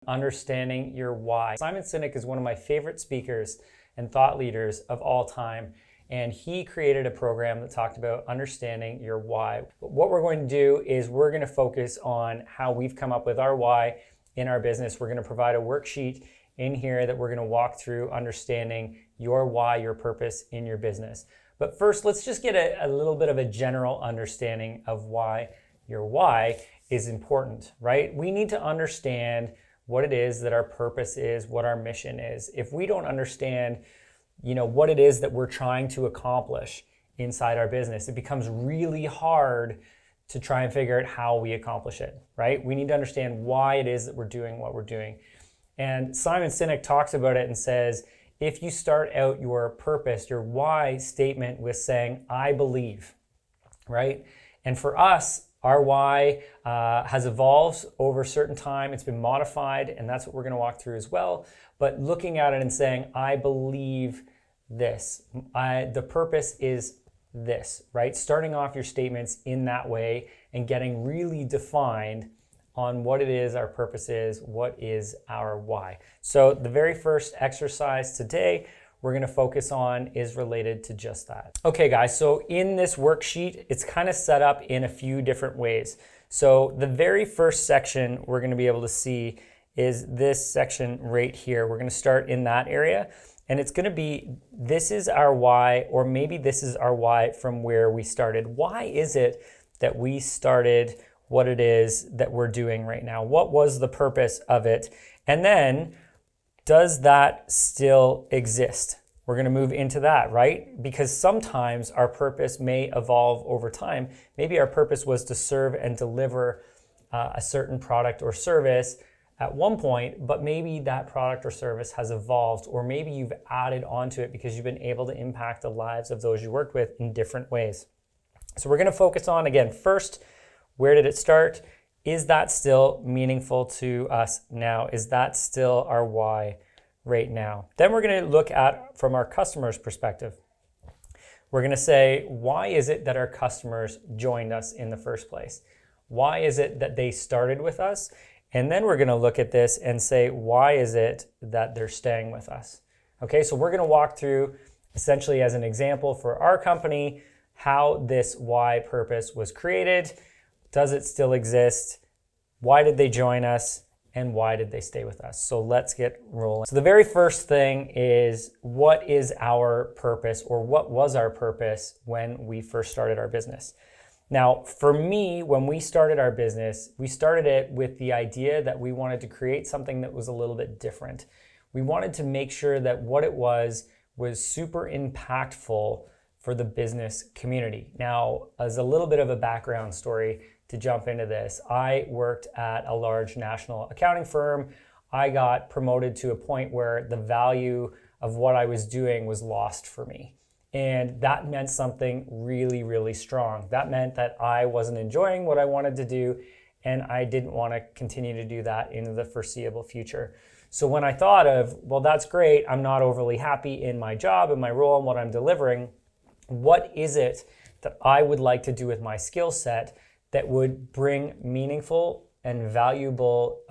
understanding your why. Simon Sinek is one of my favorite speakers and thought leaders of all time. And he created a program that talked about understanding your why. But what we're going to do is we're going to focus on how we've come up with our why in our business. We're going to provide a worksheet in here that we're going to walk through understanding your why, your purpose in your business. But first, let's just get a little bit of a general understanding of why your why is important, right? We need to understand what it is that our purpose is, what our mission is. If we don't understand what it is that we're trying to accomplish inside our business, it becomes really hard to try and figure out how we accomplish it, right? We need to understand why it is that we're doing what we're doing. And Simon Sinek talks about it and says, if you start out your purpose, your why statement with saying, I believe, right? And for us, our why has evolved over a certain time. It's been modified, and that's what we're going to walk through as well. But looking at it and saying, I believe this. The purpose is this, right? Starting off your statements in that way and getting really defined on what it is our purpose is, what is our why. So the very first exercise today we're going to focus on is related to just that. Okay guys, so in this worksheet, it's kind of set up in a few different ways. So the very first section we're going to be able to see is this section right here. We're going to start in that area, and it's going to be, this is our why, or maybe this is our why from where we started. Why is it that we started what it is that we're doing right now? What was the purpose of it? And then, does that still exist? We're going to move into that, right? Because sometimes our purpose may evolve over time. Maybe our purpose was to serve and deliver a certain product or service at one point, but maybe that product or service has evolved, or maybe you've added onto it because you've been able to impact the lives of those you worked with in different ways. So we're going to focus on, again, first, where did it start? Is that still meaningful to us now? Is that still our why right now? Then we're going to look at from our customer's perspective. We're going to say, why is it that our customers joined us in the first place? Why is it that they started with us? And then we're going to look at this and say, why is it that they're staying with us? Okay, so we're going to walk through, essentially as an example for our company, how this why purpose was created. Does it still exist? Why did they join us? And why did they stay with us? So let's get rolling. So the very first thing is, what is our purpose, or what was our purpose when we first started our business? Now, for me, when we started our business, we started it with the idea that we wanted to create something that was a little bit different. We wanted to make sure that what it was super impactful for the business community. Now, as a little bit of a background story to jump into this, I worked at a large national accounting firm. I got promoted to a point where the value of what I was doing was lost for me. And that meant something really, really strong. That meant that I wasn't enjoying what I wanted to do, and I didn't want to continue to do that in the foreseeable future. So when I thought of, well, that's great, I'm not overly happy in my job and my role and what I'm delivering, what is it that I would like to do with my skill set that would bring meaningful and valuable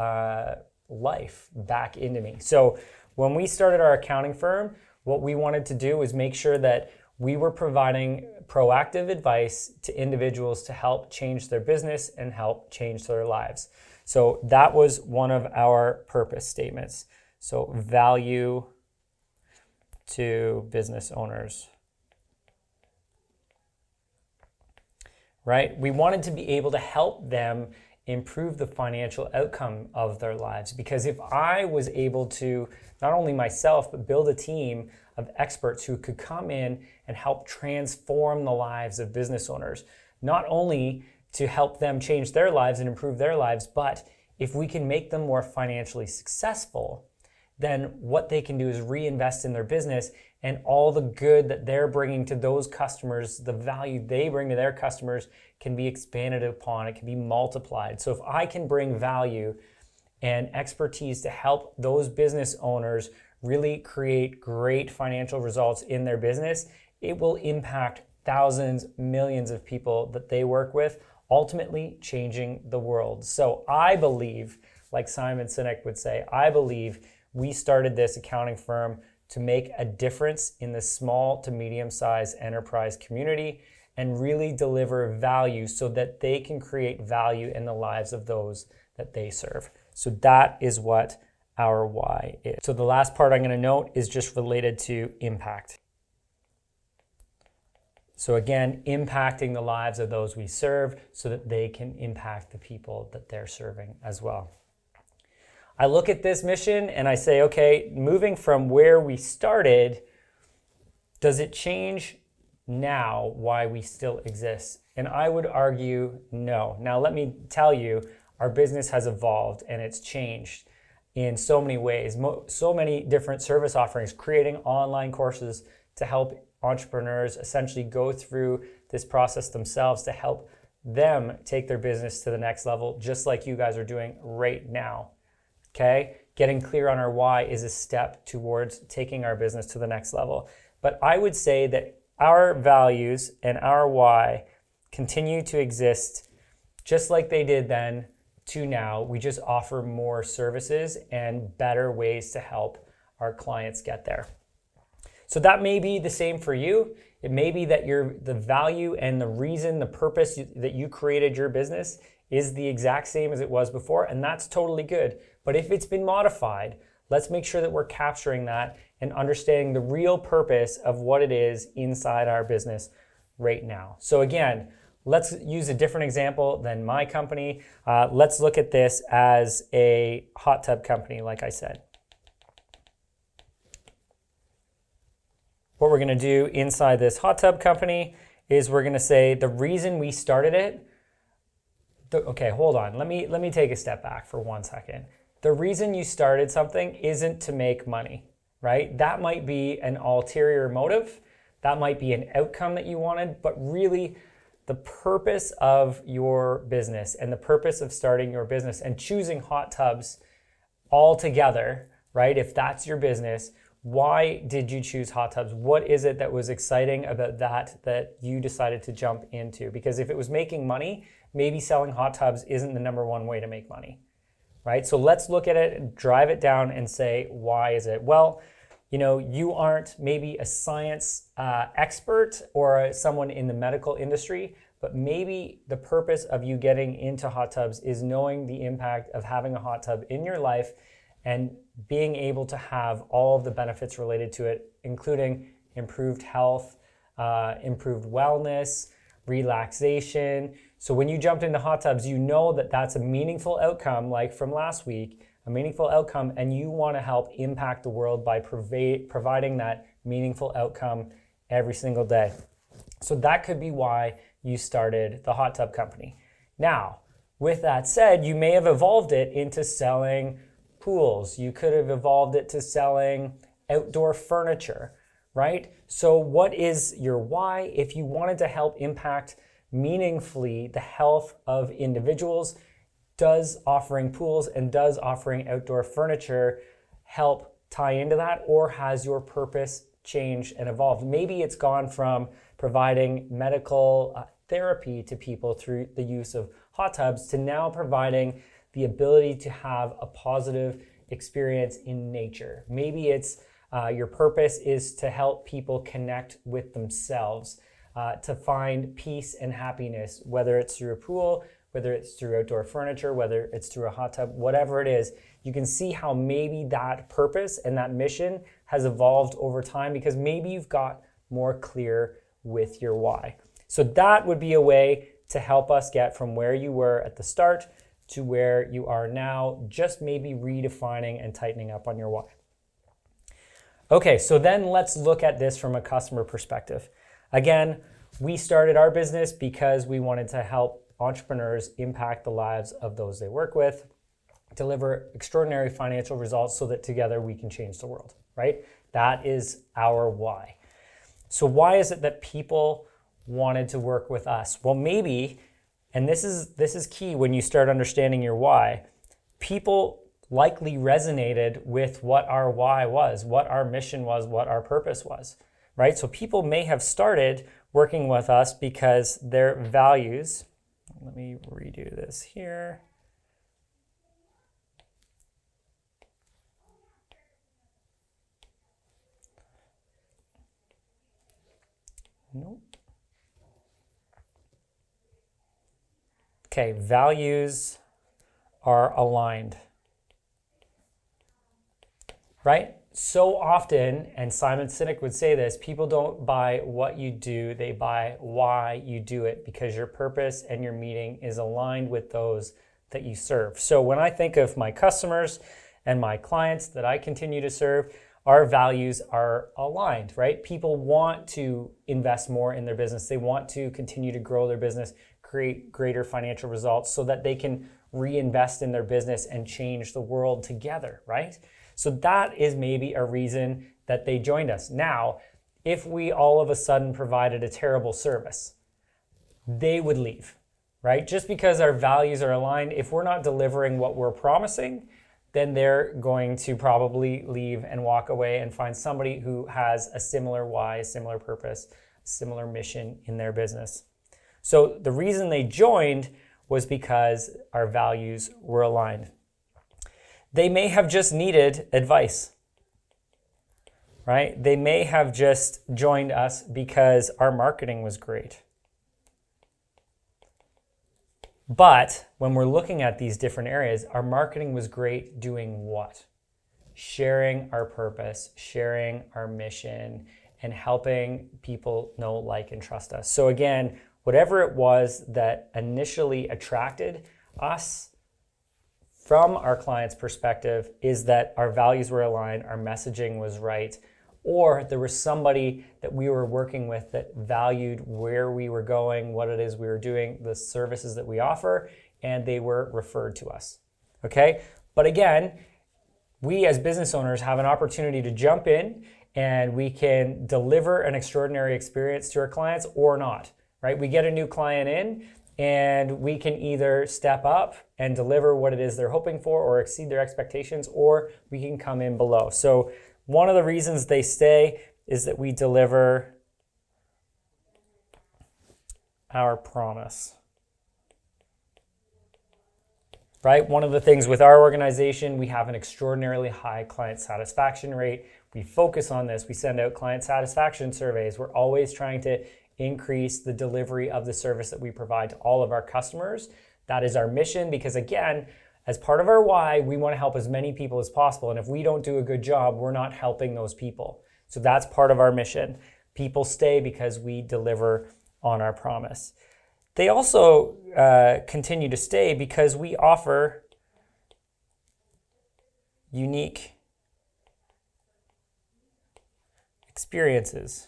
life back into me? So when we started our accounting firm, what we wanted to do was make sure that we were providing proactive advice to individuals to help change their business and help change their lives. So that was one of our purpose statements. So value to business owners. Right? We wanted to be able to help them improve the financial outcome of their lives. Because if I was able to, not only myself, but build a team of experts who could come in and help transform the lives of business owners, not only to help them change their lives and improve their lives, but if we can make them more financially successful, then what they can do is reinvest in their business, and all the good that they're bringing to those customers, the value they bring to their customers, can be expanded upon, it can be multiplied. So if I can bring value and expertise to help those business owners really create great financial results in their business, it will impact thousands, millions of people that they work with, ultimately changing the world. So I believe like Simon Sinek would say, I believe we started this accounting firm to make a difference in the small to medium-sized enterprise community and really deliver value so that they can create value in the lives of those that they serve. So that is what our why is. So the last part I'm going to note is just related to impact. So again, impacting the lives of those we serve so that they can impact the people that they're serving as well. I look at this mission and I say, okay, moving from where we started, does it change now why we still exist? And I would argue no. Now let me tell you, our business has evolved and it's changed in so many ways, so many different service offerings, creating online courses to help entrepreneurs essentially go through this process themselves to help them take their business to the next level, just like you guys are doing right now. Okay? Getting clear on our why is a step towards taking our business to the next level. But I would say that our values and our why continue to exist just like they did then to now. We just offer more services and better ways to help our clients get there. So that may be the same for you. It may be that the value and the reason, the purpose that you created your business is the exact same as it was before, and that's totally good. But if it's been modified, let's make sure that we're capturing that and understanding the real purpose of what it is inside our business right now. So again, let's use a different example than my company. Let's look at this as a hot tub company, like I said. What we're going to do inside this hot tub company is we're going to say the reason we started it. Okay, hold on. Let me take a step back for 1 second. The reason you started something isn't to make money, right? That might be an ulterior motive. That might be an outcome that you wanted, but really the purpose of your business and the purpose of starting your business and choosing hot tubs altogether, right? If that's your business, why did you choose hot tubs? What is it that was exciting about that you decided to jump into? Because if it was making money, maybe selling hot tubs isn't the number one way to make money, right? So let's look at it and drive it down and say, why is it? Well, you aren't maybe a science expert or someone in the medical industry, but maybe the purpose of you getting into hot tubs is knowing the impact of having a hot tub in your life and being able to have all of the benefits related to it, including improved health, improved wellness, relaxation. So when you jumped into hot tubs, you know that that's a meaningful outcome, like from last week, a meaningful outcome, and you want to help impact the world by providing that meaningful outcome every single day. So that could be why you started the hot tub company. Now, with that said, you may have evolved it into selling pools. You could have evolved it to selling outdoor furniture, right? So what is your why? If you wanted to help impact meaningfully the health of individuals, does offering pools and does offering outdoor furniture help tie into that, or has your purpose changed and evolved? Maybe it's gone from providing medical therapy to people through the use of hot tubs to now providing the ability to have a positive experience in nature. Maybe it's your purpose is to help people connect with themselves, to find peace and happiness, whether it's through a pool, whether it's through outdoor furniture, whether it's through a hot tub, whatever it is. You can see how maybe that purpose and that mission has evolved over time because maybe you've got more clear with your why. So that would be a way to help us get from where you were at the start to where you are now, just maybe redefining and tightening up on your why. Okay, so then let's look at this from a customer perspective. Again, we started our business because we wanted to help entrepreneurs impact the lives of those they work with, deliver extraordinary financial results so that together we can change the world, right? That is our why. So why is it that people wanted to work with us? Well, maybe, and this is key when you start understanding your why, people likely resonated with what our why was, what our mission was, what our purpose was, right? So people may have started working with us because their values, let me redo this here. Nope. Okay, values are aligned. Right? So often, and Simon Sinek would say this, people don't buy what you do, they buy why you do it, because your purpose and your meaning is aligned with those that you serve. So when I think of my customers and my clients that I continue to serve, our values are aligned, right? People want to invest more in their business. They want to continue to grow their business, create greater financial results so that they can reinvest in their business and change the world together, right? So that is maybe a reason that they joined us. Now, if we all of a sudden provided a terrible service, they would leave, right? Just because our values are aligned, if we're not delivering what we're promising, then they're going to probably leave and walk away and find somebody who has a similar why, a similar purpose, a similar mission in their business. So the reason they joined was because our values were aligned. They may have just needed advice, right? They may have just joined us because our marketing was great. But when we're looking at these different areas, our marketing was great doing what? Sharing our purpose, sharing our mission, and helping people know, like, and trust us. So again, whatever it was that initially attracted us from our client's perspective is that our values were aligned, our messaging was right, or there was somebody that we were working with that valued where we were going, what it is we were doing, the services that we offer, and they were referred to us. Okay? But again, we as business owners have an opportunity to jump in and we can deliver an extraordinary experience to our clients or not, right? We get a new client in and we can either step up and deliver what it is they're hoping for or exceed their expectations, or we can come in below. So one of the reasons they stay is that we deliver our promise. Right? One of the things with our organization, we have an extraordinarily high client satisfaction rate. We focus on this. We send out client satisfaction surveys. We're always trying to increase the delivery of the service that we provide to all of our customers. That is our mission, because again, as part of our why, we want to help as many people as possible. And if we don't do a good job, we're not helping those people. So that's part of our mission. People stay because we deliver on our promise. They also continue to stay because we offer unique experiences.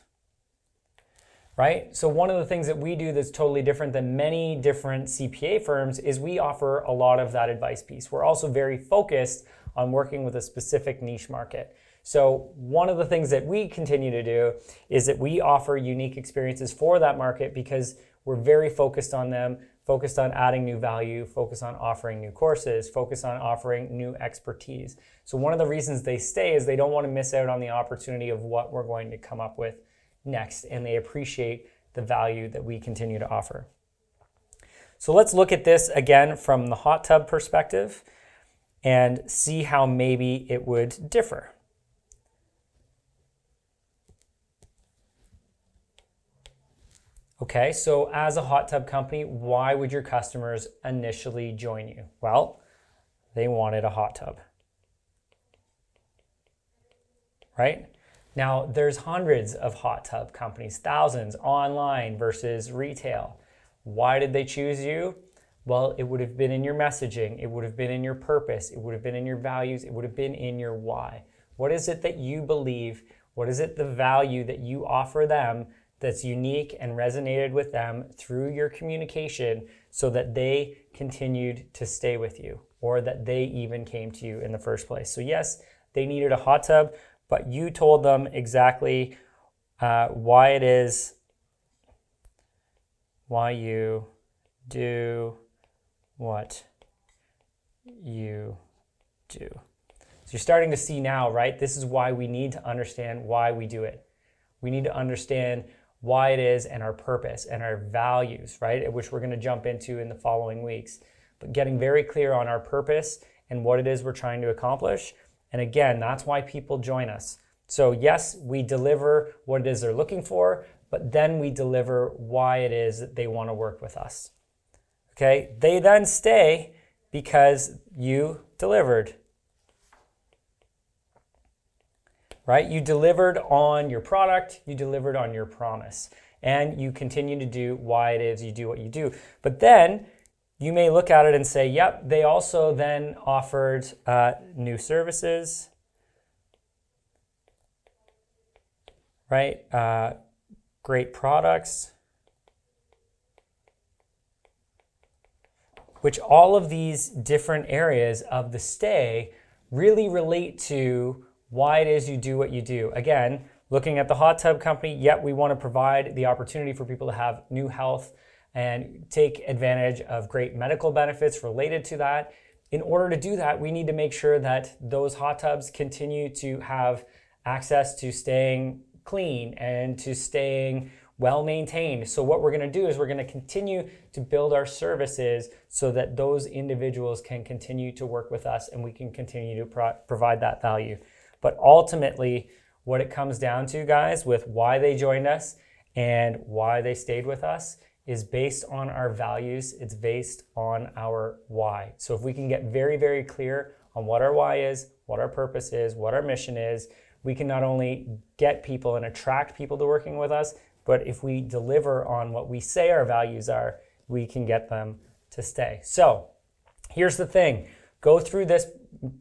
Right? So one of the things that we do that's totally different than many different CPA firms is we offer a lot of that advice piece. We're also very focused on working with a specific niche market. So one of the things that we continue to do is that we offer unique experiences for that market because we're very focused on them, focused on adding new value, focused on offering new courses, focused on offering new expertise. So one of the reasons they stay is they don't want to miss out on the opportunity of what we're going to come up with next, and they appreciate the value that we continue to offer. So let's look at this again from the hot tub perspective and see how maybe it would differ. Okay, so as a hot tub company, why would your customers initially join you? Well, they wanted a hot tub, right? Now, there's hundreds of hot tub companies, thousands online versus retail. Why did they choose you? Well, it would have been in your messaging. It would have been in your purpose. It would have been in your values. It would have been in your why. What is it that you believe? What is it, the value that you offer them that's unique and resonated with them through your communication so that they continued to stay with you or that they even came to you in the first place? So yes, they needed a hot tub, but you told them exactly why it is, why you do what you do. So you're starting to see now, right? This is why we need to understand why we do it. We need to understand why it is and our purpose and our values, right? Which we're going to jump into in the following weeks. But getting very clear on our purpose and what it is we're trying to accomplish. And again, that's why people join us. So yes, we deliver what it is they're looking for, but then we deliver why it is that they want to work with us. Okay, they then stay because you delivered. Right? You delivered on your product, you delivered on your promise, and you continue to do why it is you do what you do. But then you may look at it and say, yep, they also then offered new services, right? Great products, which all of these different areas of the stay really relate to why it is you do what you do. Again, looking at the hot tub company, yet we want to provide the opportunity for people to have new health and take advantage of great medical benefits related to that. In order to do that, we need to make sure that those hot tubs continue to have access to staying clean and to staying well maintained. So what we're going to do is we're going to continue to build our services so that those individuals can continue to work with us and we can continue to provide that value. But ultimately, what it comes down to, guys, with why they joined us and why they stayed with us is based on our values. It's based on our why. So if we can get very, very clear on what our why is, what our purpose is, what our mission is, we can not only get people and attract people to working with us, but if we deliver on what we say our values are, we can get them to stay. So here's the thing. Go through this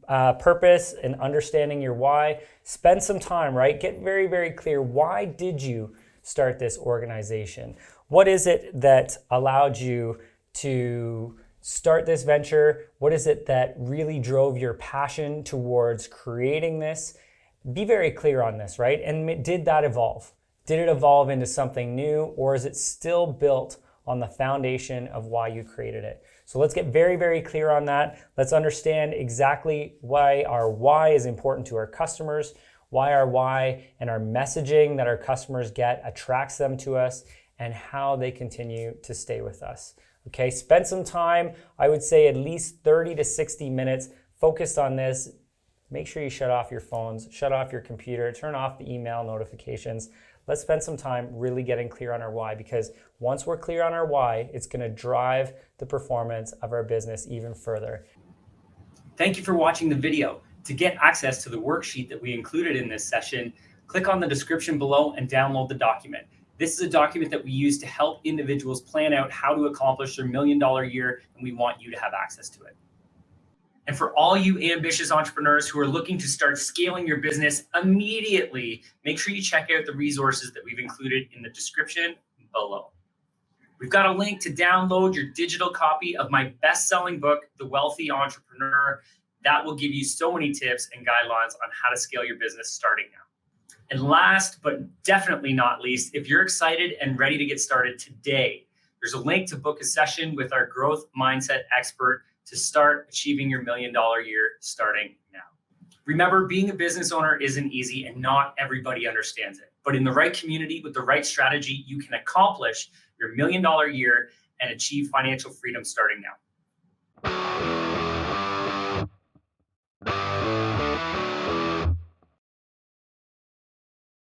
purpose and understanding your why. Spend some time, right? Get very, very clear. Why did you start this organization? What is it that allowed you to start this venture? What is it that really drove your passion towards creating this? Be very clear on this, right? And did that evolve? Did it evolve into something new, or is it still built on the foundation of why you created it? So let's get very, very clear on that. Let's understand exactly why our why is important to our customers, why our why and our messaging that our customers get attracts them to us, and how they continue to stay with us. Okay, spend some time, I would say at least 30 to 60 minutes focused on this. Make sure you shut off your phones, shut off your computer, turn off the email notifications. Let's spend some time really getting clear on our why, because once we're clear on our why, it's going to drive the performance of our business even further. Thank you for watching the video. To get access to the worksheet that we included in this session, click on the description below and download the document. This is a document that we use to help individuals plan out how to accomplish their $1 million year, and we want you to have access to it. And for all you ambitious entrepreneurs who are looking to start scaling your business immediately, make sure you check out the resources that we've included in the description below. We've got a link to download your digital copy of my best-selling book, The Wealthy Entrepreneur. That will give you so many tips and guidelines on how to scale your business starting now. And last, but definitely not least, if you're excited and ready to get started today, there's a link to book a session with our growth mindset expert to start achieving your $1 million year starting now. Remember, being a business owner isn't easy and not everybody understands it. But in the right community with the right strategy, you can accomplish your $1 million year and achieve financial freedom starting now.